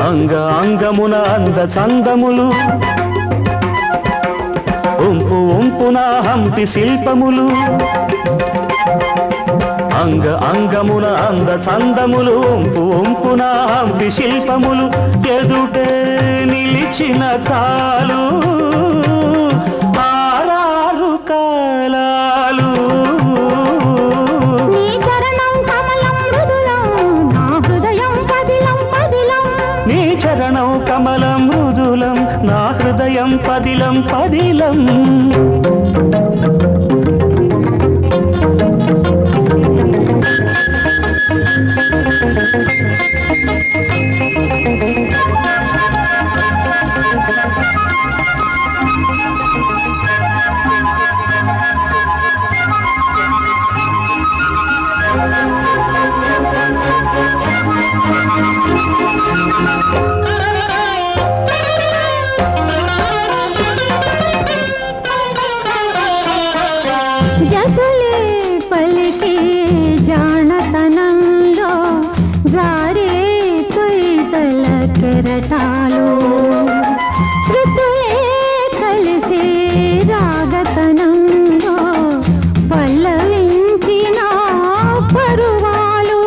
అంగ అంగమున అంద చందములు ఉంపు ఉంపున హంపి శిల్పములు అంగ అంగమున అంద చందములు ఉంపు ఉంపున హంపి శిల్పములు ఎదుటే నిలిచిన చాలు ఆరారు కాలాలు నీ చరణం కమలం మృదులం నా హృదయం పదిలం పదిలం నీ చరణం కమలం మృదులం నా హృదయం పదిలం పదిలం జతులే పలికే జానతనంలో జారే తొయితల కెరటాలు శృతులే కలిసే రాగతనంలో పల్లవించిన పరువాలు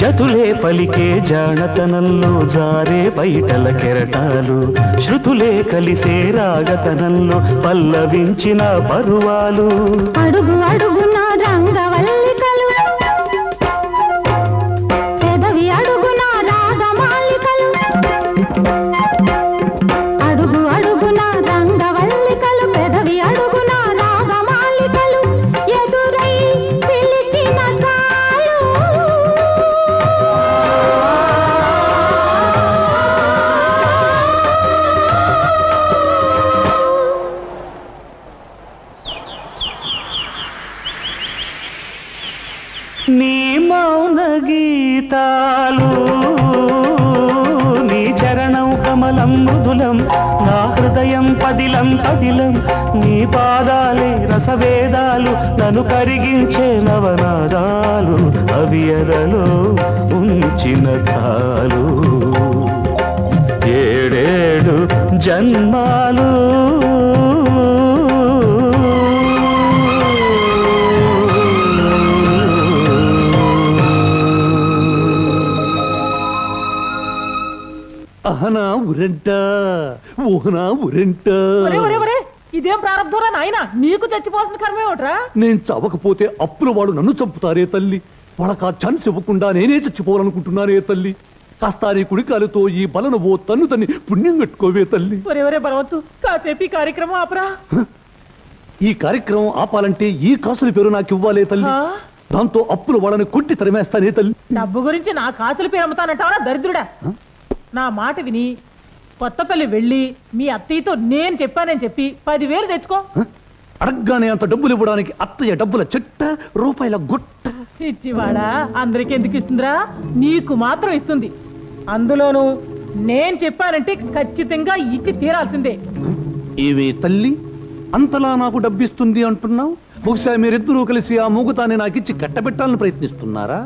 జతులే పలికే జానతనంలో జారే బయటల కెరటాలు శృతులే కలిసే రాగతనంలో పల్లవించిన పరువాలు అడుగు అడుగున రంగవల్లికలు పెదవి అడుగున రాగమాలికలు అడుగు అడుగున రంగవల్లికలు పెదవి అడుగున రాగమాలికలు ఎదురై పిలిచిన చాలు నీ మౌన గీతాలు నీ చరణం కమలం మృదులం నా హృదయం పదిలం పదిలం నీ పాదాలే రసవేదాలు నన్ను కరిగించే నవనాదాలు అవి ఎదలో ఉంచిన చాలు ఏడేడు జన్మాలు అహనా ఉరంట ఊహనా ఉరంట ఇదేం ప్రారంభంరా నాయన నీకు చచ్చిపోవాల్సిన కర్మేమిట్రా నేను చవకపోతే అప్పుల వాడు నన్ను చంపుతారే తల్లి వాళ్ళకి ఆ ఛాన్స్ ఇవ్వకుండా నేనే చచ్చిపోవాలనుకుంటున్నానే తల్లి కాస్త నీ కుడికాలతో ఈ బలను ఓ తన్ను తన్ని పుణ్యం కట్టుకోవే తల్లి ఒరే బలవత్తు కాసేపు ఈ కార్యక్రమం ఆపరా ఈ కార్యక్రమం ఆపాలంటే ఈ కాసుల పేరు నాకు ఇవ్వాలే తల్లి దాంతో అప్పుల వాళ్ళని కొట్టి తరిమేస్తానే తల్లి డబ్బు గురించి నా కాసుల పేరు అమ్ముతానంటావా దరిద్రుడా నా మాట విని కొత్తపల్లి వెళ్ళి మీ అత్తయ్యతో నేను చెప్పానని చెప్పి 10,000 తెచ్చుకో అడగ్గానే అంత డబ్బులు ఇవ్వడానికి అత్తయ్య డబ్బుల చెట్ట రూపాయల గుట్ట ఇచ్చివాడా అందరికి ఎందుకు ఇస్తుందిరా నీకు మాత్రం ఇస్తుంది అందులోనూ నేను చెప్పానంటే ఖచ్చితంగా ఇచ్చి తీరాల్సిందే ఏవే తల్లి అంతలా నాకు డబ్బిస్తుంది అంటున్నావు బహుశా మీరిద్దరూ కలిసి ఆ మూగుతాన్ని నాకిచ్చి కట్టబెట్టాలని ప్రయత్నిస్తున్నారా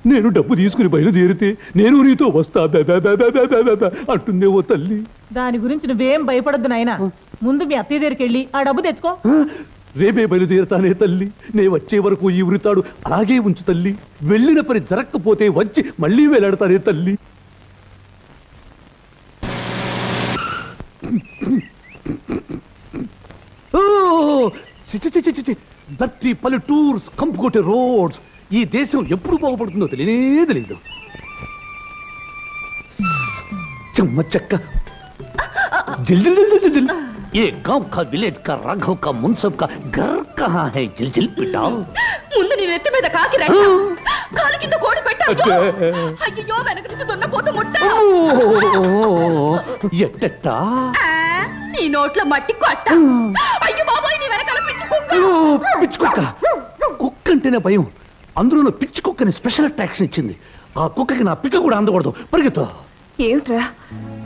నేను డబ్బు తీసుకుని బయలుదేరితే నేను నీతో వస్తా అంటుందే ఓ తల్లి దాని గురించి నువ్వేం భయపడద్దు నాయనా ముందు మీ అత్తయ్య దగ్గరికి వెళ్ళి ఆ డబ్బు తెచ్చుకో రేపే బయలుదేరుతానే తల్లి నే వచ్చే వరకు ఈ వృతాడు అలాగే ఉంచు తల్లి వెళ్ళిన పని జరగకపోతే వచ్చి మళ్ళీ వేలాడతానే తల్లి దట్టి పల్లెటూర్స్ కంపుకొట్టే రోడ్స్ ఈ దేశం ఎప్పుడు బాగుపడుతుందో తెలియనే తెలియదు చెమ్మ చెక్క जिल जिल जिल जिल ये गांव का विलेज का राघव का मुंसब का घर कहाँ है जिल जिल पिटाओ ముందు నీ నెత్తి మీద కాకి రెట్ట కాలు కింద కోడి పెట్టావు అయ్యో వెనక నుంచి దున్నపోతు ముట్ట ఎట్టట్టా నీ నోట్లో మట్టి కొట్ట అయ్యో బాబాయ్ నీ వెనకాల పిచ్చి కుక్క పిచ్చి కుక్క కుక్క అంటేనే భయం అందులో పిచ్చి కుక్కని స్పెషల్ అట్రాక్షన్ ఇచ్చింది ఆ కుక్కకి నా పిక్క కూడా అందకూడదు పరిగెత్తు ఏమిట్రా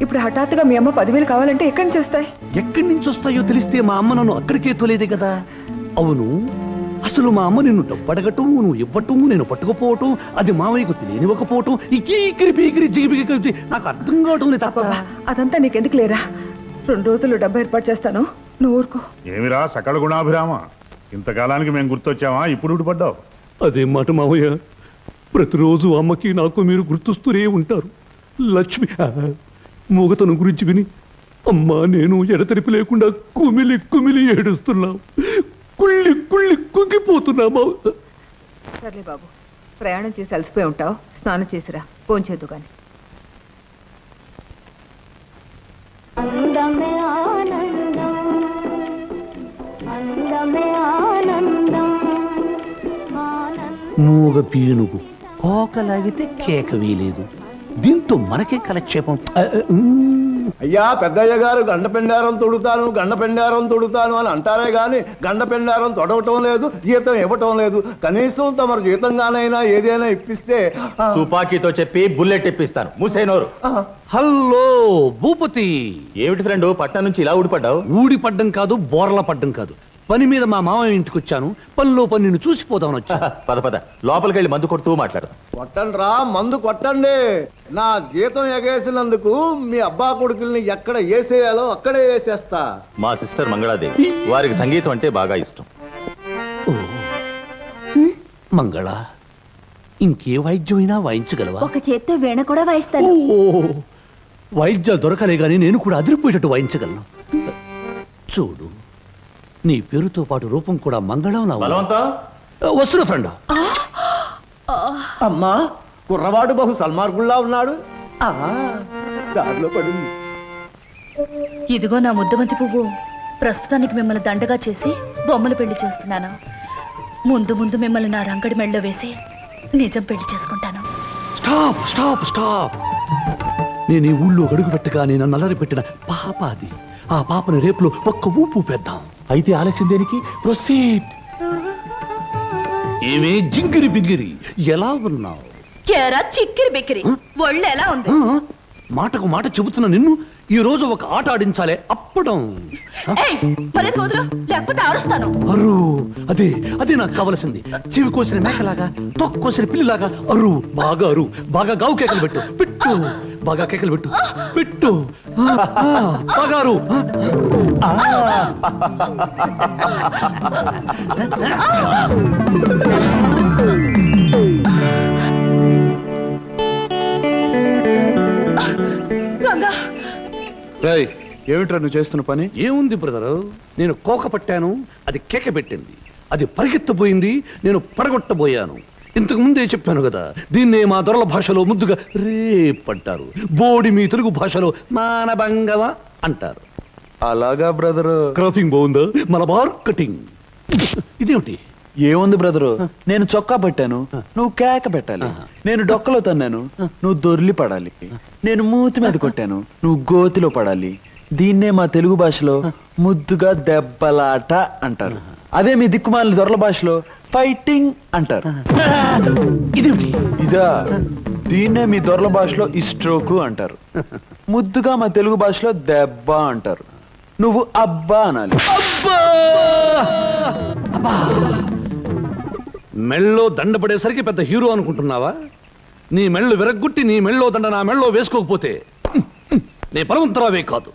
ఇప్పుడు హఠాత్తుగా మీ అమ్మ 10,000 కావాలంటే ఎక్కడి నుంచి వస్తాయి ఎక్కడి నుంచి వస్తాయో తెలిస్తే మా అమ్మ నన్ను అక్కడికే తోలేదే కదా అవును అసలు మా అమ్మ నిన్ను డబ్బు అడగటం నువ్వు ఇవ్వటం నేను పట్టుకుపోవటం అది మావయ్యకు తెలియనివ్వకపోవటం ఇకీకిరి పీకిరి జిగిపిగి నాకు అర్థం కావటం లేదు తాత. అదంతా నీకెందుకు లేరా? 2 రోజులు డబ్బు ఏర్పాటు చేస్తాను, నువ్వు ఊరుకో. ఏమిరా సకల గుణాభిరామ, ఇంతకాలానికి మేము గుర్తొచ్చావా? ఇప్పుడు ఊడిపడ్డావు. అదే మాట మావయ్య, ప్రతిరోజు అమ్మకి నాకు మీరు గుర్తొస్తూనే ఉంటారు. లక్ష్మి మూగతనం గురించి విని అమ్మా నేను ఎడతెరిపి లేకుండా కుమిలి కుమిలి ఏడుస్తున్నావు, కుళ్ళి కుళ్ళి కుంగిపోతున్నామా. సర్లే బాబు, ప్రయాణం చేసి అలసిపోయి ఉంటావు, స్నానం చేసిరా, భోంచేద్దు గాని. మూగ పీనుగు కోకలాగితే కేక వీలేదు, దీంతో మనకే కలక్షేపం. అయ్యా పెద్దయ్య గారు గండపెండారం తొడుతాను అని అంటారే గాని గండపెండారం తొడవటం లేదు, జీతం ఇవ్వటం లేదు. కనీసం తమరు జీతంగానైనా ఏదైనా ఇప్పిస్తే. తుపాకీతో చెప్పి బుల్లెట్ ఇప్పిస్తాను, మూసేనోరు. హలో భూపతి. ఏమిటి ఫ్రెండ్ పట్నం నుంచి ఇలా ఊడిపడ్డావు? ఊడిపడ్డం కాదు, బోర్ల పడ్డం కాదు, పని మీద మా మామయ్య ఇంటికి వచ్చాను, పనిలో పని నిన్ను చూసిపోదామని వచ్చా. పద పద లోపలికి వెళ్ళి మందు కొడుతూ మాట్లాడు. కొట్టండి రా, మందు కొట్టండి. నా జీతం ఎగేసినందుకు మీ అబ్బా కొడుకుల్ని ఎక్కడ వేసేయాలో అక్కడే వేసేస్తా. మా సిస్టర్ మంగళాదేవి, వారికి సంగీతం అంటే బాగా ఇష్టం. మంగళ, ఇంకే వాయిద్యమైనా వాయించగలవా? ఒక చేత్తో వీణ కూడా వాయిస్తాను. వాయిద్యాలు దొరకలే గాని నేను కూడా అదిరిపోయేటట్టు వాయించగలను. చూడు, నీ పేరుతో పాటు రూపం కూడా మంగళం. వస్తున్నా ఫ్రెండ్. అమ్మా, కుర్రవాడు బహు సల్మార్గుల్లా ఉన్నాడు. దారిలో పడింది. ఇదిగో నా ముద్దబంతి పువ్వు. ప్రస్తుతానికి మిమ్మల్ని దండగా చేసి బొమ్మలు పెళ్లి చేస్తున్నాను. ముందు ముందు మిమ్మల్ని నా రంగడి మెళ్ళలో వేసి నిజం పెళ్లి చేసుకుంటాను. Stop stop stop. నేను ఈ ఊళ్ళో అడుగు పెట్టగానే నన్ను అల్లరి పెట్టిన పాప అది. ఆ పాపని రేపులో ఒక్క ఊపు పెద్దాం. అయితే ఆలస్యం దేనికి? ప్రొసీడ్. ఏమే జింగిరి బింగిరి, ఎలా ఉన్నావు? చిక్కిరి బిక్కిరి, ఒళ్ళు ఎలా ఉంది? మాటకు మాట చెబుతున్న నిన్ను ఈ రోజు ఒక ఆట ఆడించాలే, అప్పడం. లేకపోతే అరుస్తాను. అరు, అదే అదే నాకు కావలసింది. చెవి కోసిన మేకలాగా, తొక్కు కోసిన పిల్లిలాగా అరు, బాగా అరు, బాగా గావు కేకలు పెట్టు, పెట్టు, బాగా కేకలు పెట్టు, పెట్టు, బాగా అరు. ఏమిట్రా నువ్వు చేస్తున్న పని? ఏముంది బ్రదరు, నేను కోక పట్టాను, అది కేక పెట్టింది, అది పరిగెత్తబోయింది, నేను పడగొట్టబోయాను. ఇంతకు ముందే చెప్పాను కదా, దీన్నే మా దొరల భాషలో ముద్దుగా రేపంటారు, బోడి మీ తెలుగు భాషలో మానభంగవ అంటారు. అలాగా బ్రదరు. క్రాపింగ్ బాగుందా? మలబార్ కటింగ్. ఇదేమిటి? ఏముంది బ్రదరు, నేను చొక్కా పట్టాను, నువ్వు కేక పెట్టాలి. నేను డొక్కలో తన్నాను, నువ్వు దొర్లి పడాలి. నేను మూతి మీద కొట్టాను, నువ్వు గోతిలో పడాలి. దీన్నే మా తెలుగు భాషలో ముద్దుగా దెబ్బలాట అంటారు. అదే మీ దిక్కుమాలిన దొరల భాషలో ఫైటింగ్ అంటారు. ఇదా, దీన్నే మీ దొరల భాషలో ఇస్ట్రోకు అంటారు. ముద్దుగా మా తెలుగు భాషలో దెబ్బ అంటారు. నువ్వు అబ్బా అనాలి. మెళ్ళో దండ పడేసరికి పెద్ద హీరో అనుకుంటున్నావా? నీ మెళ్ళు విరగ్గొట్టి నీ మెళ్ళో దండ నా మెళ్ళో వేసుకోకపోతే నీ పరమంతరావే కాదు.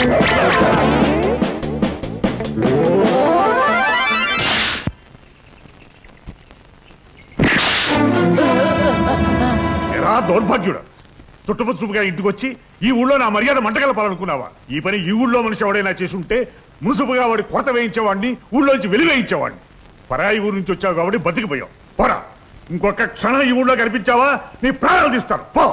ఎరా దౌర్భాగ్యుడు, చుట్టుపచ్చుగా ఇంటికి వచ్చి ఈ ఊళ్ళో నా మర్యాద మంటగలపాలనుకున్నావా? ఈ పని ఈ ఊళ్ళో మనిషి ఎవడైనా చేసి ఉంటే మున్సిపుగా వాడి కొరత వేయించేవాడిని, ఊళ్ళోంచి వెలివేయించేవాడిని. పరాయి ఊరు నుంచి వచ్చావు కాబట్టి బతికిపోయావు. పోరా, ఇంకొక క్షణం ఈ ఊళ్ళో కనిపించావా నీ ప్రాణాలు తీస్తాను. పో.